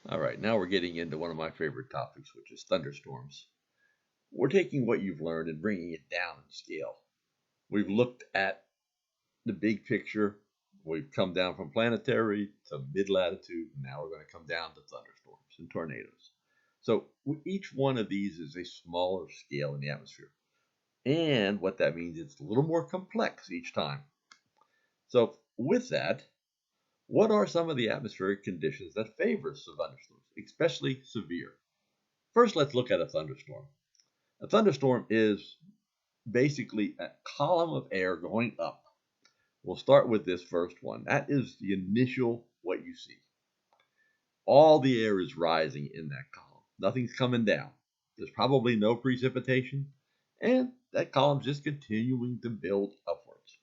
All right, now we're getting into one of my favorite topics, which is thunderstorms. We're taking what you've learned and bringing it down in scale. We've looked at the big picture. We've come down from planetary to mid-latitude. Now we're going to come down to thunderstorms and tornadoes. So each one of these is a smaller scale in the atmosphere. And what that means, it's a little more complex each time. So with that, what are some of the atmospheric conditions that favor thunderstorms, especially severe? First, let's look at a thunderstorm. A thunderstorm is basically a column of air going up. We'll start with this first one. That is the initial what you see. All the air is rising in that column. Nothing's coming down. There's probably no precipitation, and that column's just continuing to build upwards.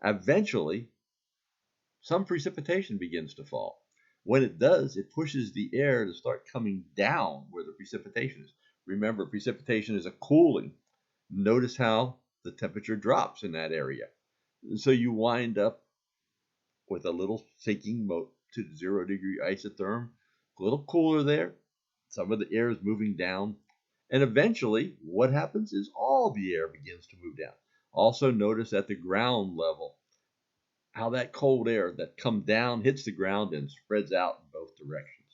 Eventually, some precipitation begins to fall. When it does, it pushes the air to start coming down where the precipitation is. Remember, precipitation is a cooling. Notice how the temperature drops in that area. So you wind up with a little sinking to 0 degree isotherm, a little cooler there. Some of the air is moving down. And eventually, what happens is all the air begins to move down. Also notice at the ground level, how that cold air that comes down hits the ground and spreads out in both directions.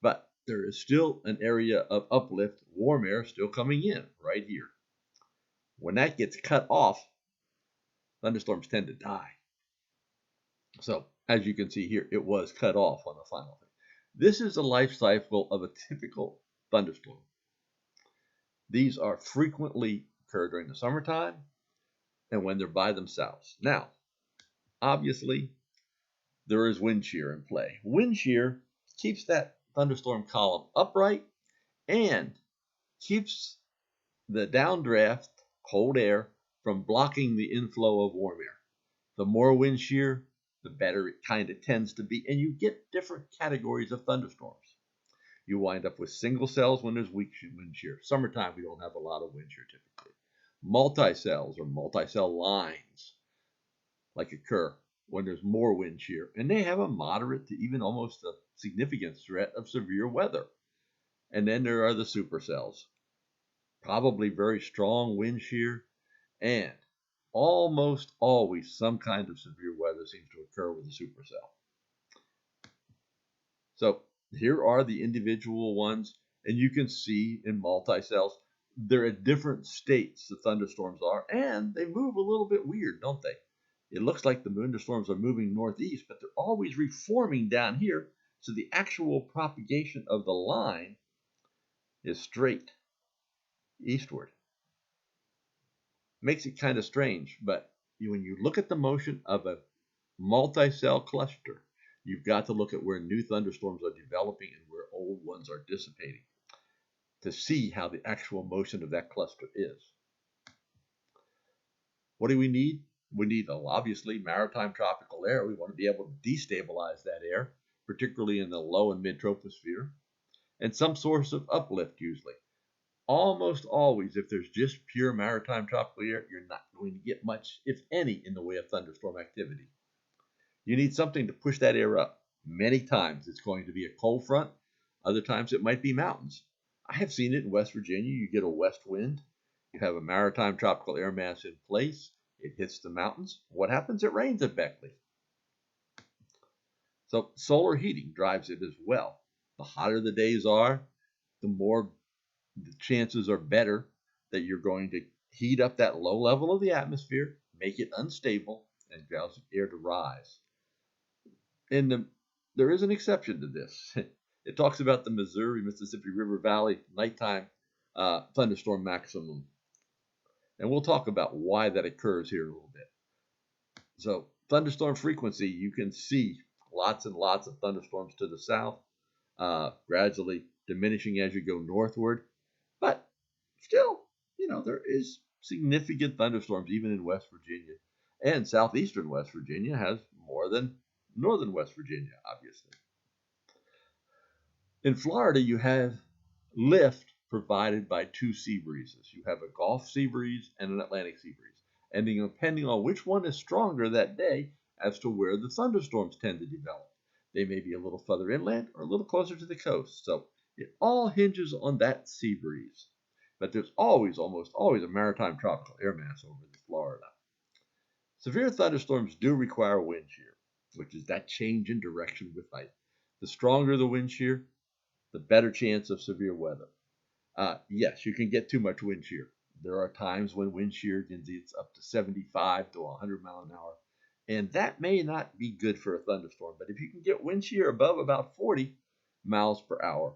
But there is still an area of uplift, warm air still coming in right here. When that gets cut off, thunderstorms tend to die. So as you can see here, it was cut off on the final thing. This is the life cycle of a typical thunderstorm. These are frequently occur during the summertime and when they're by themselves. Now, obviously, there is wind shear in play. Wind shear keeps that thunderstorm column upright and keeps the downdraft, cold air, from blocking the inflow of warm air. The more wind shear, the better it kind of tends to be, and you get different categories of thunderstorms. You wind up with single cells when there's weak wind shear. Summertime, we don't have a lot of wind shear typically. Multi-cells or multi-cell lines like occur when there's more wind shear, and they have a moderate to even almost a significant threat of severe weather. And then there are the supercells, probably very strong wind shear, and almost always some kind of severe weather seems to occur with a supercell. So here are the individual ones, and you can see in multicells, they're at different states the thunderstorms are, and they move a little bit weird, don't they? It looks like the thunderstorms are moving northeast, but they're always reforming down here, so the actual propagation of the line is straight eastward. Makes it kind of strange, but when you look at the motion of a multi-cell cluster, you've got to look at where new thunderstorms are developing and where old ones are dissipating to see how the actual motion of that cluster is. What do we need? We need, obviously, maritime tropical air. We want to be able to destabilize that air, particularly in the low and mid-troposphere, and some source of uplift usually. Almost always, if there's just pure maritime tropical air, you're not going to get much, if any, in the way of thunderstorm activity. You need something to push that air up. Many times it's going to be a cold front. Other times it might be mountains. I have seen it in West Virginia. You get a west wind. You have a maritime tropical air mass in place. It hits the mountains. What happens? It rains at Beckley. So solar heating drives it as well. The hotter the days are, the more the chances are better that you're going to heat up that low level of the atmosphere, make it unstable, and cause air to rise. And there is an exception to this. It talks about the Missouri-Mississippi River Valley nighttime thunderstorm maximum. And we'll talk about why that occurs here in a little bit. So thunderstorm frequency, you can see lots and lots of thunderstorms to the south, gradually diminishing as you go northward. But still, there is significant thunderstorms even in West Virginia. And southeastern West Virginia has more than northern West Virginia, obviously. In Florida, you have lift provided by two sea breezes. You have a Gulf sea breeze and an Atlantic sea breeze. And depending on which one is stronger that day as to where the thunderstorms tend to develop. They may be a little further inland or a little closer to the coast. So it all hinges on that sea breeze. But there's always, almost always, a maritime tropical air mass over Florida. Severe thunderstorms do require wind shear, which is that change in direction with height. The stronger the wind shear, the better chance of severe weather. Yes, you can get too much wind shear. There are times when wind shear gets up to 75 to 100 miles an hour, and that may not be good for a thunderstorm. But if you can get wind shear above about 40 miles per hour,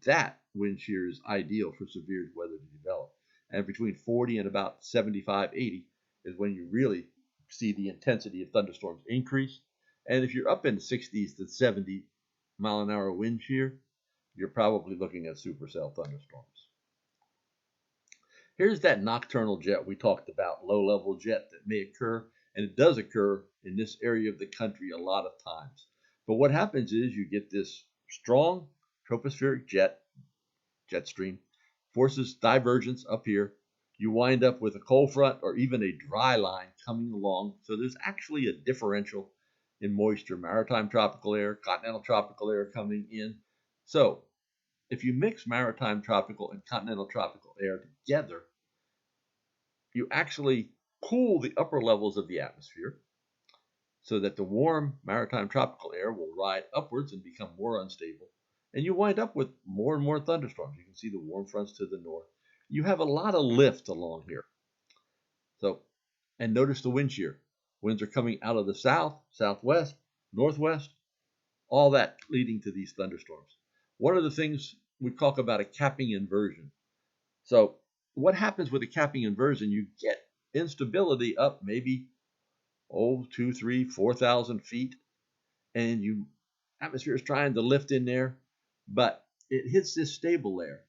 that wind shear is ideal for severe weather to develop. And between 40 and about 75, 80 is when you really see the intensity of thunderstorms increase. And if you're up in the 60s to 70 mile an hour wind shear, you're probably looking at supercell thunderstorms. Here's that nocturnal jet we talked about, low-level jet that may occur, and it does occur in this area of the country a lot of times. But what happens is you get this strong tropospheric jet stream, forces divergence up here. You wind up with a cold front or even a dry line coming along. So there's actually a differential in moisture, maritime tropical air, continental tropical air coming in. So if you mix maritime tropical and continental tropical air together, you actually cool the upper levels of the atmosphere so that the warm maritime tropical air will ride upwards and become more unstable. And you wind up with more and more thunderstorms. You can see the warm fronts to the north. You have a lot of lift along here. So, and notice the wind shear. Winds are coming out of the south, southwest, northwest, all that leading to these thunderstorms. One of the things we talk about a capping inversion. So what happens with a capping inversion? You get instability up maybe 2, 3, 4,000 feet, and you atmosphere is trying to lift in there, but it hits this stable layer.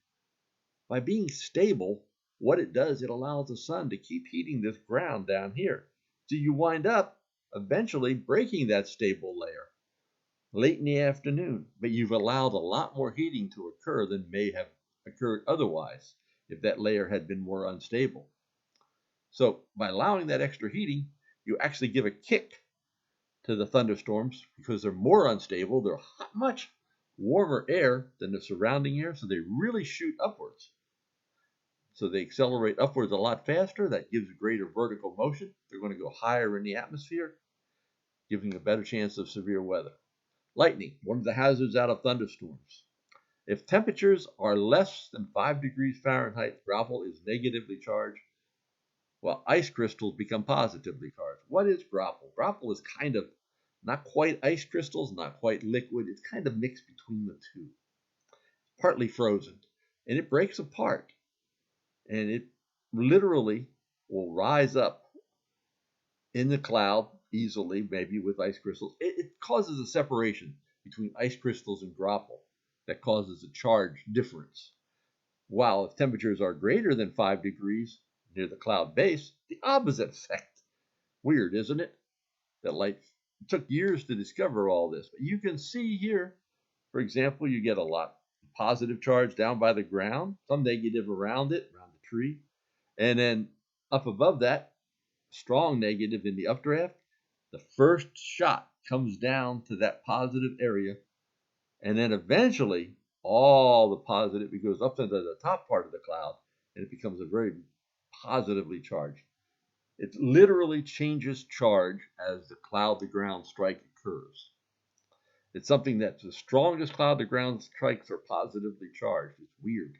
By being stable, what it does, it allows the sun to keep heating this ground down here. So you wind up eventually breaking that stable layer late in the afternoon, but you've allowed a lot more heating to occur than may have occurred otherwise if that layer had been more unstable. So by allowing that extra heating, you actually give a kick to the thunderstorms because they're more unstable. They're much warmer air than the surrounding air, so they really shoot upwards. So they accelerate upwards a lot faster. That gives greater vertical motion. They're going to go higher in the atmosphere, giving a better chance of severe weather. Lightning, one of the hazards out of thunderstorms. If temperatures are less than 5 degrees Fahrenheit, graupel is negatively charged, while ice crystals become positively charged. What is graupel? Graupel is kind of not quite ice crystals, not quite liquid. It's kind of mixed between the two. Partly frozen. And it breaks apart. And it literally will rise up in the cloud easily, maybe with ice crystals. It causes a separation between ice crystals and graupel that causes a charge difference. While if temperatures are greater than 5 degrees near the cloud base, the opposite effect. Weird, isn't it? That light took years to discover all this. But you can see here, for example, you get a lot of positive charge down by the ground, some negative around it, around the tree. And then up above that, strong negative in the updraft. The first shot comes down to that positive area. And then eventually, all the positive, it goes up into the top part of the cloud, and it becomes a very positively charged. It literally changes charge as the cloud-to-ground strike occurs. It's something that the strongest cloud-to-ground strikes are positively charged. It's weird.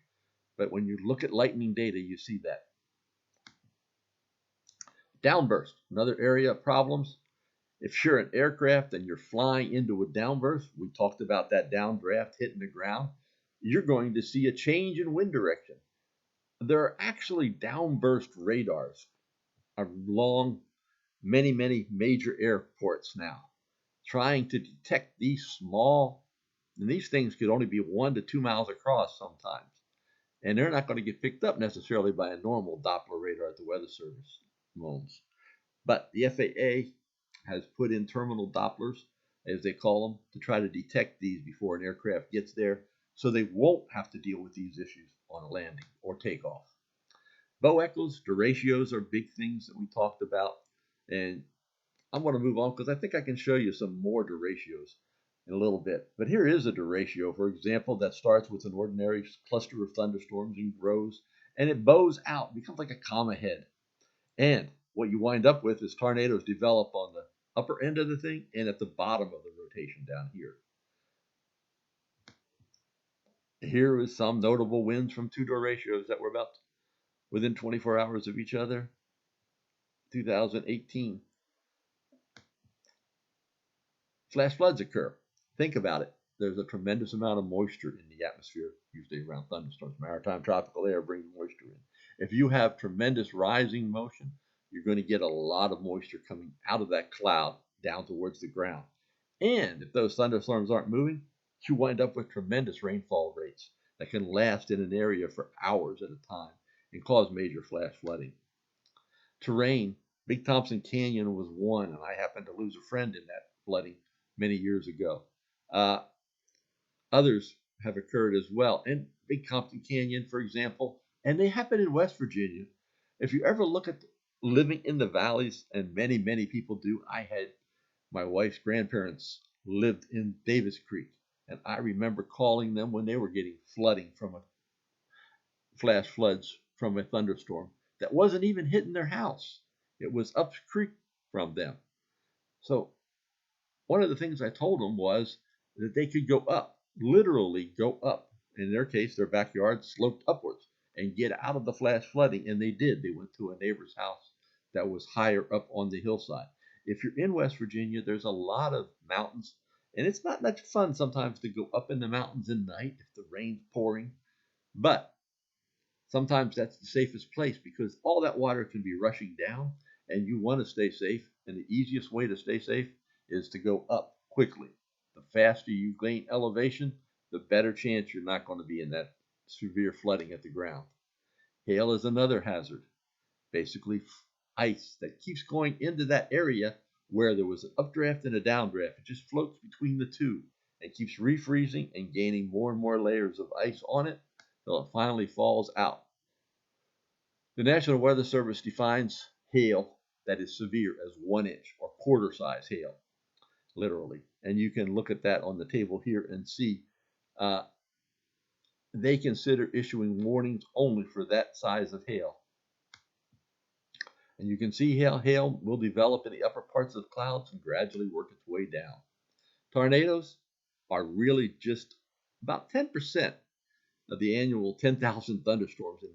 But when you look at lightning data, you see that. Downburst, another area of problems. If you're an aircraft and you're flying into a downburst, we talked about that downdraft hitting the ground, you're going to see a change in wind direction. There are actually downburst radars along many, many major airports now, trying to detect these small, and these things could only be 1 to 2 miles across sometimes. And they're not going to get picked up necessarily by a normal Doppler radar at the Weather Service owns. But the FAA has put in terminal Dopplers, as they call them, to try to detect these before an aircraft gets there, so they won't have to deal with these issues on a landing or takeoff. Bow echoes, deratios are big things that we talked about, and I'm going to move on because I think I can show you some more deratios. in a little bit. But here is a derecho, for example, that starts with an ordinary cluster of thunderstorms and grows, and it bows out, becomes like a comma head. And what you wind up with is tornadoes develop on the upper end of the thing and at the bottom of the rotation down here. Here is some notable winds from two derechos that were about within 24 hours of each other. 2018. Flash floods occur. Think about it. There's a tremendous amount of moisture in the atmosphere, usually around thunderstorms. Maritime tropical air brings moisture in. If you have tremendous rising motion, you're going to get a lot of moisture coming out of that cloud down towards the ground. And if those thunderstorms aren't moving, you wind up with tremendous rainfall rates that can last in an area for hours at a time and cause major flash flooding. Terrain, Big Thompson Canyon was one, and I happened to lose a friend in that flooding many years ago. Others have occurred as well. And Big Thompson Canyon, for example, and they happen in West Virginia. If you ever look at living in the valleys, and many, many people do, I had my wife's grandparents lived in Davis Creek, and I remember calling them when they were getting flooding from a flash floods from a thunderstorm that wasn't even hitting their house. It was up creek from them. So one of the things I told them was that they could go up, literally go up. In their case, their backyard sloped upwards and get out of the flash flooding, and they did. They went to a neighbor's house that was higher up on the hillside. If you're in West Virginia, there's a lot of mountains, and it's not much fun sometimes to go up in the mountains at night if the rain's pouring. But sometimes that's the safest place because all that water can be rushing down, and you want to stay safe. And the easiest way to stay safe is to go up quickly. The faster you gain elevation, the better chance you're not going to be in that severe flooding at the ground. Hail is another hazard. Basically, ice that keeps going into that area where there was an updraft and a downdraft. It just floats between the two and keeps refreezing and gaining more and more layers of ice on it till it finally falls out. The National Weather Service defines hail that is severe as 1 inch or quarter size hail, literally. And you can look at that on the table here and see they consider issuing warnings only for that size of hail. And you can see how hail will develop in the upper parts of the clouds and gradually work its way down. Tornadoes are really just about 10% of the annual 10,000 thunderstorms and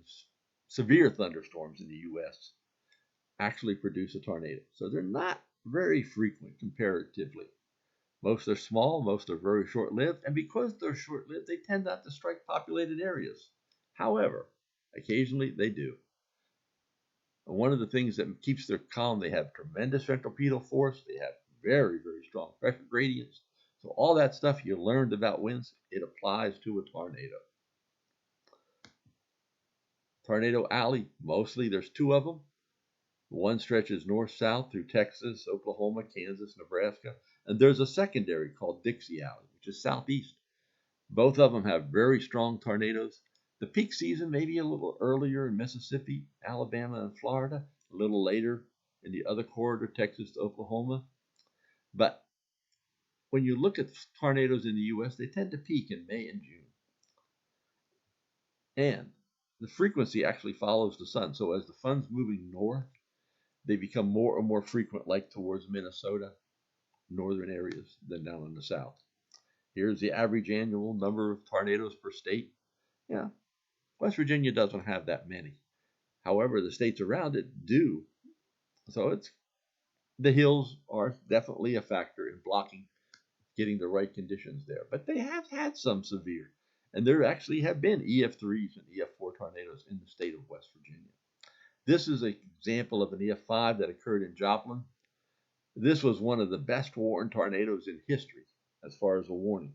severe thunderstorms in the U.S. actually produce a tornado. So they're not very frequent comparatively. Most are small, most are very short-lived, and because they're short-lived, they tend not to strike populated areas. However, occasionally they do. And one of the things that keeps their calm, they have tremendous centripetal force, they have very, very strong pressure gradients. So all that stuff you learned about winds, it applies to a tornado. Tornado Alley, mostly there's two of them. One stretches north-south through Texas, Oklahoma, Kansas, Nebraska, and there's a secondary called Dixie Alley, which is southeast. Both of them have very strong tornadoes. The peak season may be a little earlier in Mississippi, Alabama, and Florida, a little later in the other corridor, Texas to Oklahoma. But when you look at tornadoes in the U.S., they tend to peak in May and June. And the frequency actually follows the sun. So as the sun's moving north, they become more and more frequent, like towards Minnesota, northern areas, than down in the south. Here's the average annual number of tornadoes per state. Yeah, West Virginia doesn't have that many. However, the states around it do. So the hills are definitely a factor in blocking getting the right conditions there. But they have had some severe. And there actually have been EF3s and EF4 tornadoes in the state of West Virginia. This is an example of an EF5 that occurred in Joplin. This was one of the best warned tornadoes in history as far as a warning.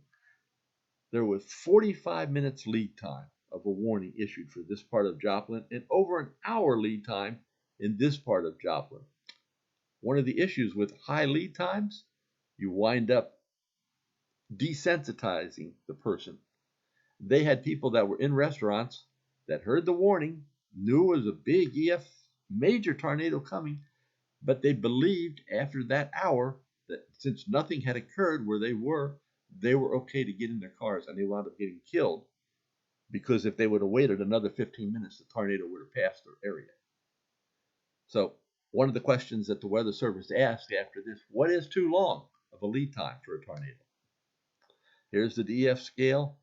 There was 45 minutes lead time of a warning issued for this part of Joplin and over an hour lead time in this part of Joplin. One of the issues with high lead times, you wind up desensitizing the person. They had people that were in restaurants that heard the warning, knew it was a big major tornado coming, but they believed after that hour that since nothing had occurred where they were, they were okay to get in their cars, and they wound up getting killed because if they would have waited another 15 minutes, the tornado would have passed their area. So one of the questions that the Weather Service asked after this, what is too long of a lead time for a tornado? Here's the DF scale,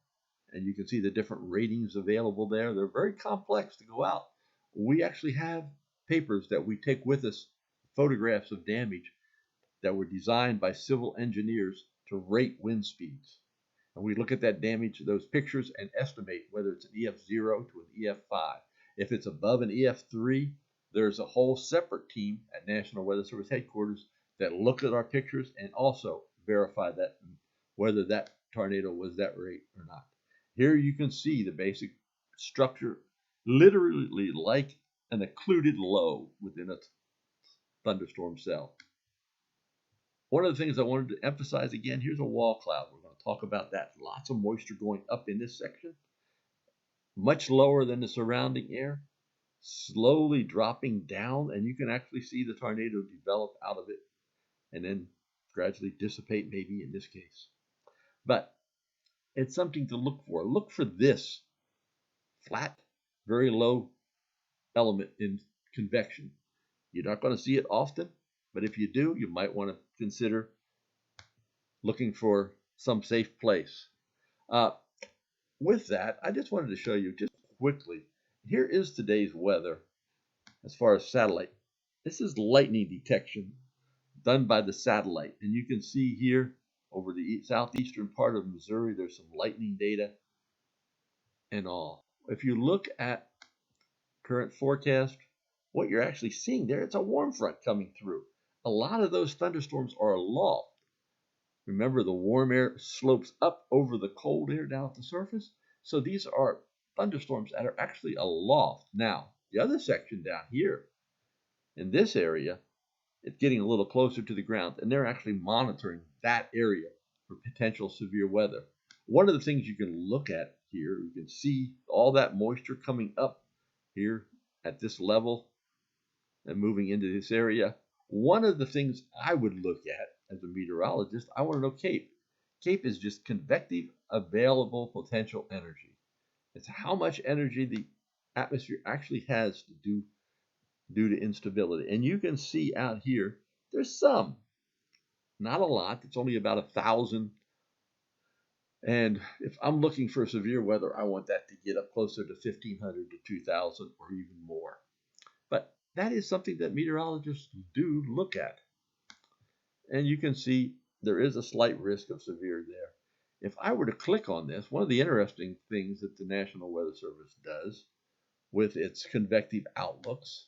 and you can see the different ratings available there. They're very complex to go out. We actually have papers that we take with us, photographs of damage that were designed by civil engineers to rate wind speeds. And we look at that damage, those pictures, and estimate whether it's an EF0 to an EF5. If it's above an EF3, there's a whole separate team at National Weather Service headquarters that look at our pictures and also verify that whether that tornado was that rate or not. Here you can see the basic structure, literally like an occluded low within a thunderstorm cell. One of the things I wanted to emphasize again, here's a wall cloud. We're going to talk about that. Lots of moisture going up in this section, much lower than the surrounding air, slowly dropping down, and you can actually see the tornado develop out of it and then gradually dissipate, maybe in this case. But it's something to look for. Look for this flat, very low element in convection. You're not going to see it often, but if you do, you might want to consider looking for some safe place. With that, I just wanted to show you just quickly. Here is today's weather as far as satellite. This is lightning detection done by the satellite. And you can see here over the southeastern part of Missouri, there's some lightning data and all. If you look at current forecast, what you're actually seeing there, it's a warm front coming through. A lot of those thunderstorms are aloft. Remember, the warm air slopes up over the cold air down at the surface. So these are thunderstorms that are actually aloft. Now, the other section down here, in this area, it's getting a little closer to the ground, and they're actually monitoring that area for potential severe weather. One of the things you can look at here, you can see all that moisture coming up here at this level and moving into this area. One of the things I would look at as a meteorologist, I want to know CAPE. CAPE is just convective available potential energy. It's how much energy the atmosphere actually has to do due to instability. And you can see out here, there's some, not a lot. It's only about 1,000. And if I'm looking for severe weather, I want that to get up closer to 1,500 to 2,000 or even more. But that is something that meteorologists do look at. And you can see there is a slight risk of severe there. If I were to click on this, one of the interesting things that the National Weather Service does with its convective outlooks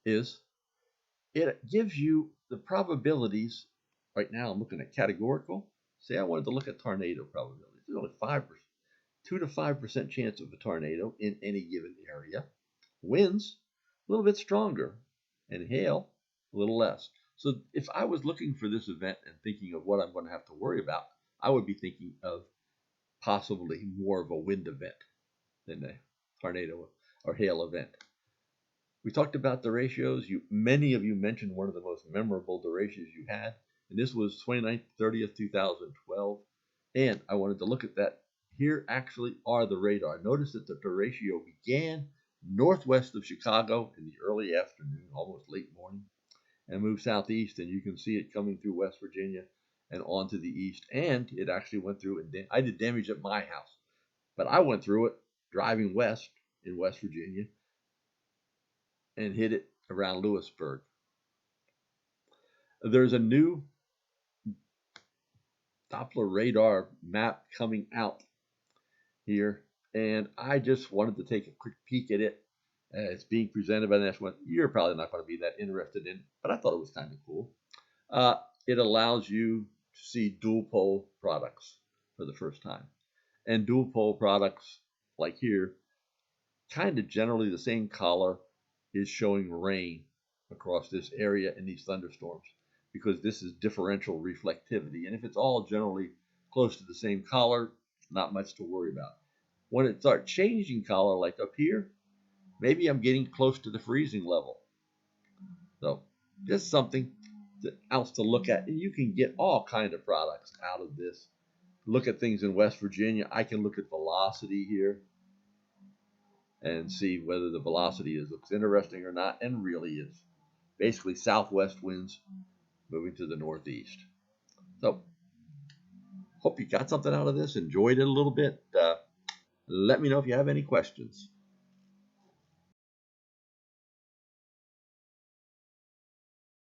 is it gives you the probabilities. Right now I'm looking at categorical. Say I wanted to look at tornado probabilities. There's only 5%, 2 to 5% chance of a tornado in any given area. Winds, a little bit stronger, and hail, a little less. So if I was looking for this event and thinking of what I'm going to have to worry about, I would be thinking of possibly more of a wind event than a tornado or hail event. We talked about the ratios. Many of you mentioned one of the most memorable durations you had, and this was 29th, 30th, 2012. And I wanted to look at that. Here actually are the radar. Notice that the derecho began northwest of Chicago in the early afternoon, almost late morning, and moved southeast, and you can see it coming through West Virginia and on to the east. And it actually went through, and I did damage at my house, but I went through it driving west in West Virginia and hit it around Lewisburg. There's a new Doppler radar map coming out here, and I just wanted to take a quick peek at it. It's being presented by the National. You're probably not going to be that interested in, but I thought it was kind of cool. It allows you to see dual pole products for the first time, and dual pole products like here, kind of generally the same color, is showing rain across this area in these thunderstorms because this is differential reflectivity. And if it's all generally close to the same color, not much to worry about. When it starts changing color, like up here, maybe I'm getting close to the freezing level. So just something else to look at, and you can get all kind of products out of this. Look at things in West Virginia. I can look at velocity here and see whether the velocity looks interesting or not, and really is basically southwest winds moving to the northeast. So hope you got something out of this, enjoyed it a little bit. Let me know if you have any questions.